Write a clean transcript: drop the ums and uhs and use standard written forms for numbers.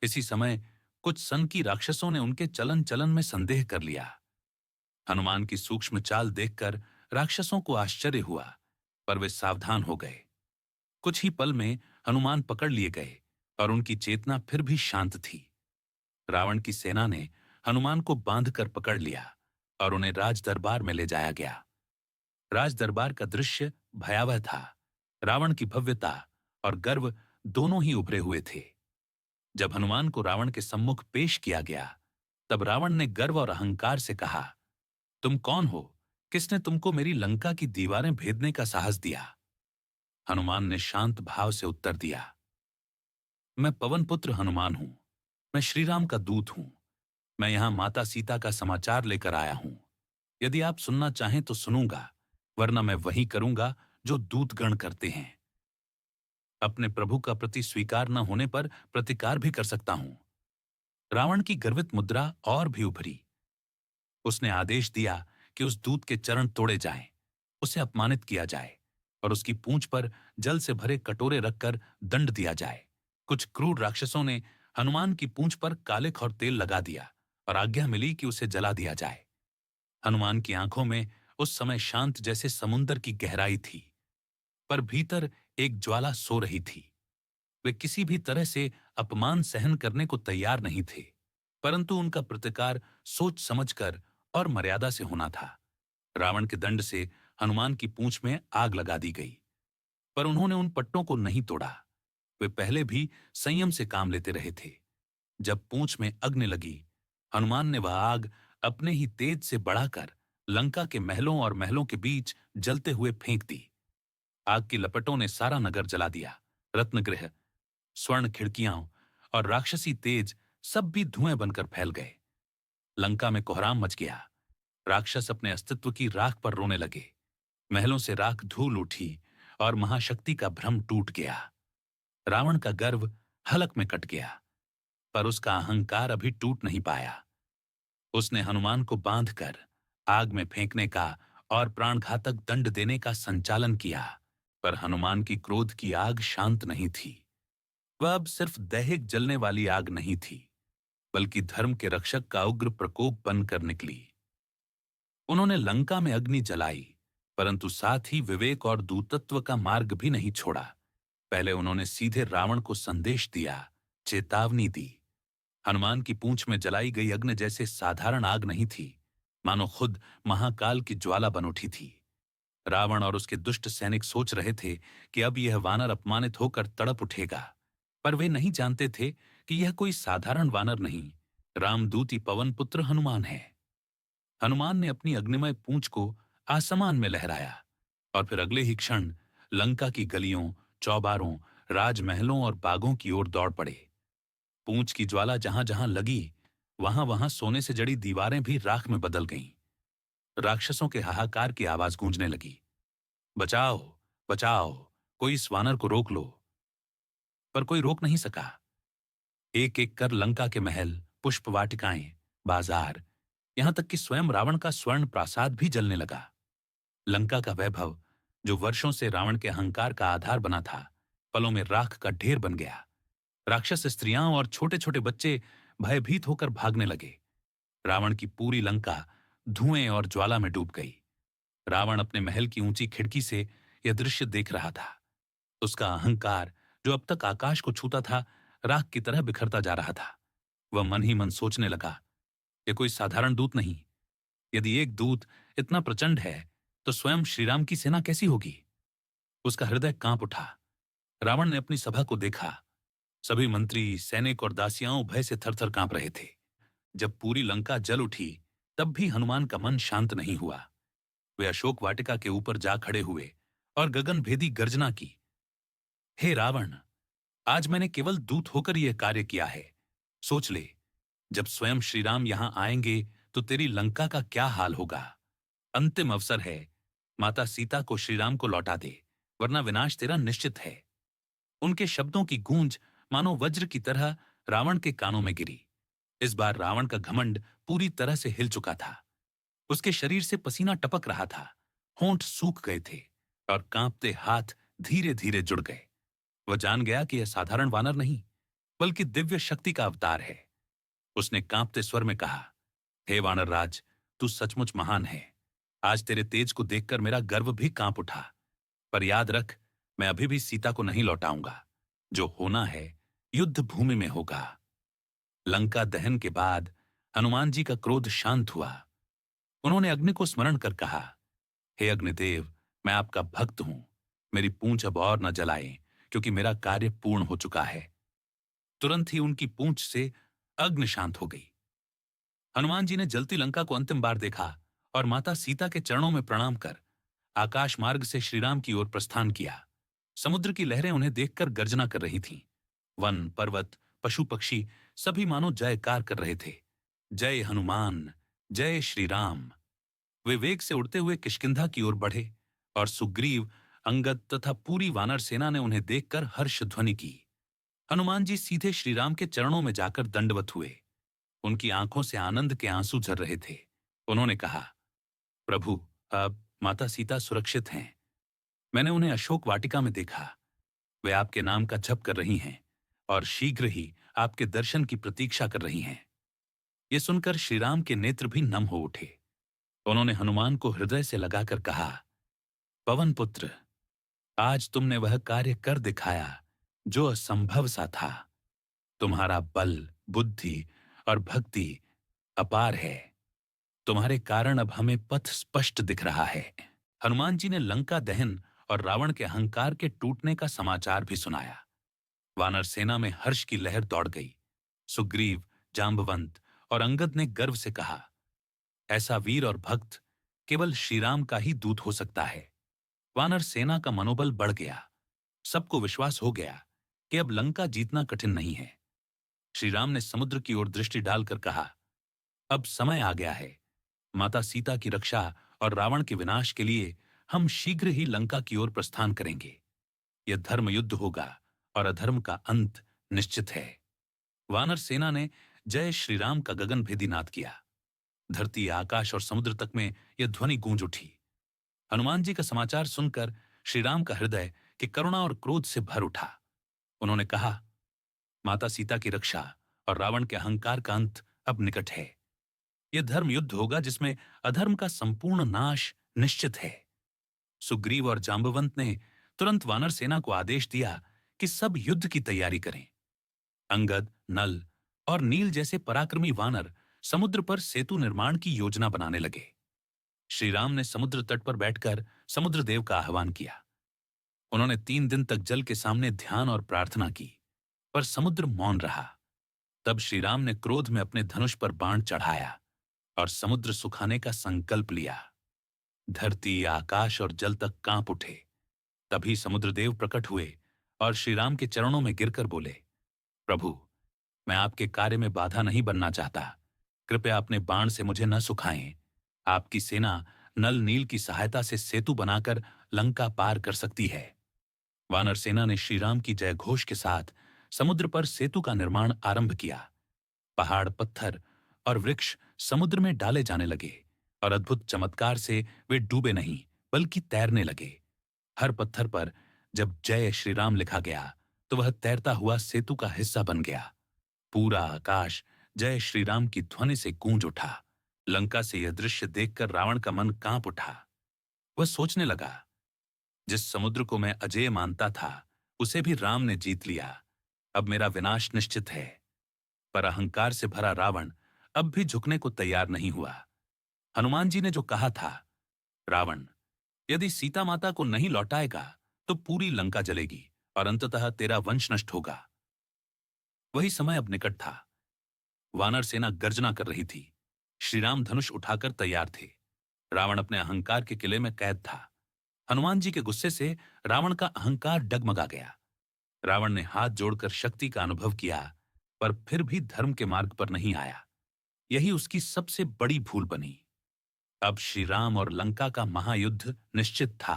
इसी समय कुछ सनकी राक्षसों ने उनके चलन चलन में संदेह कर लिया। हनुमान की सूक्ष्म चाल देखकर राक्षसों को आश्चर्य हुआ, पर वे सावधान हो गए। कुछ ही पल में हनुमान पकड़ लिए गए और उनकी चेतना फिर भी शांत थी। रावण की सेना ने हनुमान को बांधकर पकड़ लिया और उन्हें राज दरबार में ले जाया गया। राज दरबार का दृश्य भयावह था। रावण की भव्यता और गर्व दोनों ही उभरे हुए थे। जब हनुमान को रावण के सम्मुख पेश किया गया, तब रावण ने गर्व और अहंकार से कहा, तुम कौन हो? किसने तुमको मेरी लंका की दीवारें भेदने का साहस दिया? हनुमान ने शांत भाव से उत्तर दिया, मैं पवन पुत्र हनुमान हूं। मैं श्री राम का दूत हूं। मैं यहां माता सीता का समाचार लेकर आया हूं। यदि आप सुनना चाहें तो सुनूंगा, वरना मैं वही करूंगा जो दूतगण करते हैं। अपने प्रभु का प्रति स्वीकार न होने पर प्रतिकार भी कर सकता हूं। रावण की गर्वित मुद्रा और भी उभरी। उसने आदेश दिया कि उस दूत के चरण तोड़े जाएं, उसे अपमानित किया जाए और उसकी पूंछ पर जल से भरे कटोरे रखकर दंड दिया जाए। कुछ क्रूर राक्षसों ने हनुमान की पूंछ पर कालिख और तेल लगा दिया और आज्ञा मिली कि उसे जला दिया जाए। हनुमान की आंखों में उस समय शांत जैसे समुंदर की गहराई थी, पर भीतर एक ज्वाला सो रही थी। वे किसी भी तरह से अपमान सहन करने को तैयार नहीं थे, परंतु उनका प्रतिकार सोच समझकर और मर्यादा से होना था। रावण के दंड से हनुमान की पूंछ में आग लगा दी गई, पर उन्होंने उन पट्टों को नहीं तोड़ा। वे पहले भी संयम से काम लेते रहे थे। जब पूंछ में अग्नि लगी, हनुमान ने वह आग अपने ही तेज से बढ़ाकर लंका के महलों और महलों के बीच जलते हुए फेंक दी। आग की लपटों ने सारा नगर जला दिया। रत्नगृह, स्वर्ण खिड़कियां और राक्षसी तेज सब भी धुएं बनकर फैल गए। लंका में कोहराम मच गया। राक्षस अपने अस्तित्व की राख पर रोने लगे। महलों से राख धूल उठी और महाशक्ति का भ्रम टूट गया। रावण का गर्व हलक में कट गया, पर उसका अहंकार अभी टूट नहीं पाया। उसने हनुमान को बांधकर आग में फेंकने का और प्राणघातक दंड देने का संचालन किया, पर हनुमान की क्रोध की आग शांत नहीं थी। वह अब सिर्फ दैहिक जलने वाली आग नहीं थी, बल्कि धर्म के रक्षक का उग्र प्रकोप बनकर निकली। उन्होंने लंका में अग्नि जलाई, परंतु साथ ही विवेक और दूतत्व का मार्ग भी नहीं छोड़ा। पहले उन्होंने सीधे रावण को संदेश दिया, चेतावनी दी। हनुमान की पूंछ में जलाई गई अग्नि जैसे साधारण आग नहीं थी, मानो खुद महाकाल की ज्वाला बन उठी थी। रावण और उसके दुष्ट सैनिक सोच रहे थे कि अब यह वानर अपमानित होकर तड़प उठेगा, पर वे नहीं जानते थे कि यह कोई साधारण वानर नहीं, रामदूती पवन पुत्र हनुमान है। हनुमान ने अपनी अग्निमय पूंछ को आसमान में लहराया और फिर अगले ही क्षण लंका की गलियों, चौबारों, राजमहलों और बागों की ओर दौड़ पड़े। पूंछ की ज्वाला जहां जहां लगी, वहां वहां सोने से जड़ी दीवारें भी राख में बदल गईं। राक्षसों के हाहाकार की आवाज गूंजने लगी, बचाओ, बचाओ, कोई इस वानर को रोक लो। पर कोई रोक नहीं सका। एक एक कर लंका के महल, पुष्प वाटिकाएं, बाजार, यहां तक कि स्वयं रावण का स्वर्ण प्रासाद भी जलने लगा। लंका का वैभव, जो वर्षों से रावण के अहंकार का आधार बना था, पलों में राख का ढेर बन गया। राक्षस स्त्रियां और छोटे छोटे बच्चे भयभीत होकर भागने लगे। रावण की पूरी लंका धुएं और ज्वाला में डूब गई। रावण अपने महल की ऊंची खिड़की से यह दृश्य देख रहा था। उसका अहंकार, जो अब तक आकाश को छूता था, राख की तरह बिखरता जा रहा था। वह मन ही मन सोचने लगा, यह कोई साधारण दूत नहीं। यदि एक दूत इतना प्रचंड है, तो स्वयं श्रीराम की सेना कैसी होगी? उसका हृदय कांप उठा। रावण ने अपनी सभा को देखा। सभी मंत्री, सैनिक और दासियां भय से थरथर कांप रहे थे। जब पूरी लंका जल उठी, तब भी हनुमान का मन शांत नहीं हुआ। वे अशोक वाटिका के ऊपर जा खड़े हुए और गगनभेदी गर्जना की, हे रावण, आज मैंने केवल दूत होकर यह कार्य किया है। सोच ले, जब स्वयं श्रीराम यहां आएंगे तो तेरी लंका का क्या हाल होगा। अंतिम अवसर है, माता सीता को श्रीराम को लौटा दे, वरना विनाश तेरा निश्चित है। उनके शब्दों की गूंज मानो वज्र की तरह रावण के कानों में गिरी। इस बार रावण का घमंड पूरी तरह से हिल चुका था। उसके शरीर से पसीना टपक रहा था, होंठ सूख गए थे और कांपते हाथ धीरे धीरे जुड़ गए। वह जान गया कि यह साधारण वानर नहीं, बल्कि दिव्य शक्ति का अवतार है। उसने कांपते स्वर में कहा, हे वानर राज, तू सचमुच महान है। आज तेरे तेज को देखकर मेरा गर्व भी कांप उठा। पर याद रख, मैं अभी भी सीता को नहीं लौटाऊंगा। जो होना है युद्ध भूमि में होगा। लंका दहन के बाद हनुमान जी का क्रोध शांत हुआ। उन्होंने अग्नि को स्मरण कर कहा, हे अग्निदेव, मैं आपका भक्त हूं। मेरी पूंछ अब और न जलाएं, क्योंकि मेरा कार्य पूर्ण हो चुका है। तुरंत ही उनकी पूंछ से अग्नि शांत हो गई। हनुमान जी ने जलती लंका को अंतिम बार देखा और माता सीता के चरणों में प्रणाम कर आकाश मार्ग से श्रीराम की ओर प्रस्थान किया। समुद्र की लहरें उन्हें देखकर गर्जना कर रही थीं। वन, पर्वत, पशु पक्षी सभी मानो जयकार कर रहे थे। जय हनुमान, जय श्री राम। वे वेग से उड़ते हुए किष्किंधा की ओर बढ़े और सुग्रीव, अंगद तथा पूरी वानर सेना ने उन्हें देखकर हर्ष ध्वनि की। हनुमान जी सीधे श्रीराम के चरणों में जाकर दंडवत हुए। उनकी आंखों से आनंद के आंसू झर रहे थे। उन्होंने कहा, प्रभु, अब माता सीता सुरक्षित हैं। मैंने उन्हें अशोक वाटिका में देखा। वे आपके नाम का जप कर रही हैं और शीघ्र ही आपके दर्शन की प्रतीक्षा कर रही हैं। ये सुनकर श्रीराम के नेत्र भी नम हो उठे। उन्होंने हनुमान को हृदय से लगाकर कहा, पवन पुत्र, आज तुमने वह कार्य कर दिखाया जो असंभव सा था। तुम्हारा बल, बुद्धि और भक्ति अपार है। तुम्हारे कारण अब हमें पथ स्पष्ट दिख रहा है। हनुमान जी ने लंका दहन और रावण के अहंकार के टूटने का समाचार भी सुनाया। वानर सेना में हर्ष की लहर दौड़ गई। सुग्रीव, जांबवंत और अंगद ने गर्व से कहा, ऐसा वीर और भक्त केवल श्रीराम का ही दूत हो सकता है। वानर सेना का मनोबल बढ़ गया। सबको विश्वास हो गया कि अब लंका जीतना कठिन नहीं है। श्रीराम ने समुद्र की ओर दृष्टि डालकर कहा, अब समय आ गया है। माता सीता की रक्षा और रावण के विनाश के लिए हम शीघ्र ही लंका की ओर प्रस्थान करेंगे। यह धर्म युद्ध होगा और अधर्म का अंत निश्चित है। वानर सेना ने जय श्रीराम का गगनभेदी नाद किया। धरती, आकाश और समुद्र तक में यह ध्वनि गूंज उठी। हनुमान जी का समाचार सुनकर श्रीराम का हृदय कि करुणा और क्रोध से भर उठा। उन्होंने कहा, माता सीता की रक्षा और रावण के अहंकार का अंत अब निकट है। यह धर्म युद्ध होगा जिसमें अधर्म का संपूर्ण नाश निश्चित है। सुग्रीव और जांबवंत ने तुरंत वानर सेना को आदेश दिया कि सब युद्ध की तैयारी करें। अंगद, नल और नील जैसे पराक्रमी वानर समुद्र पर सेतु निर्माण की योजना बनाने लगे। श्रीराम ने समुद्र तट पर बैठकर समुद्र देव का आह्वान किया। उन्होंने 3 दिन तक जल के सामने ध्यान और प्रार्थना की, पर समुद्र मौन रहा। तब श्रीराम ने क्रोध में अपने धनुष पर बाण चढ़ाया और समुद्र सुखाने का संकल्प लिया। धरती, आकाश और जल तक कांप उठे। तभी समुद्रदेव प्रकट हुए और श्रीराम के चरणों में गिरकर बोले, प्रभु, मैं आपके कार्य में बाधा नहीं बनना चाहता। कृपया अपने बाण से मुझे न सुखाएं। आपकी सेना नल नील की सहायता से सेतु बनाकर लंका पार कर सकती है। वानर सेना ने श्रीराम की जय घोष के साथ समुद्र पर सेतु का निर्माण आरंभ किया। पहाड़, पत्थर और वृक्ष समुद्र में डाले जाने लगे और अद्भुत चमत्कार से वे डूबे नहीं बल्कि तैरने लगे। हर पत्थर पर जब जय श्रीराम लिखा गया तो वह तैरता हुआ सेतु का हिस्सा बन गया। पूरा आकाश जय श्रीराम की ध्वनि से गूंज उठा। लंका से यह दृश्य देखकर रावण का मन कांप उठा। वह सोचने लगा, जिस समुद्र को मैं अजेय मानता था उसे भी राम ने जीत लिया। अब मेरा विनाश निश्चित है। पर अहंकार से भरा रावण अब भी झुकने को तैयार नहीं हुआ। हनुमान जी ने जो कहा था, रावण, यदि सीता माता को नहीं लौटाएगा तो पूरी लंका जलेगी और अंततः तेरा वंश नष्ट होगा, वही समय अब निकट था। वानर सेना गर्जना कर रही थी। श्रीराम धनुष उठाकर तैयार थे। रावण अपने अहंकार के किले में कैद था। हनुमान जी के गुस्से से रावण का अहंकार डगमगा गया। रावण ने हाथ जोड़कर शक्ति का अनुभव किया, पर फिर भी धर्म के मार्ग पर नहीं आया। यही उसकी सबसे बड़ी भूल बनी। अब श्रीराम और लंका का महायुद्ध निश्चित था।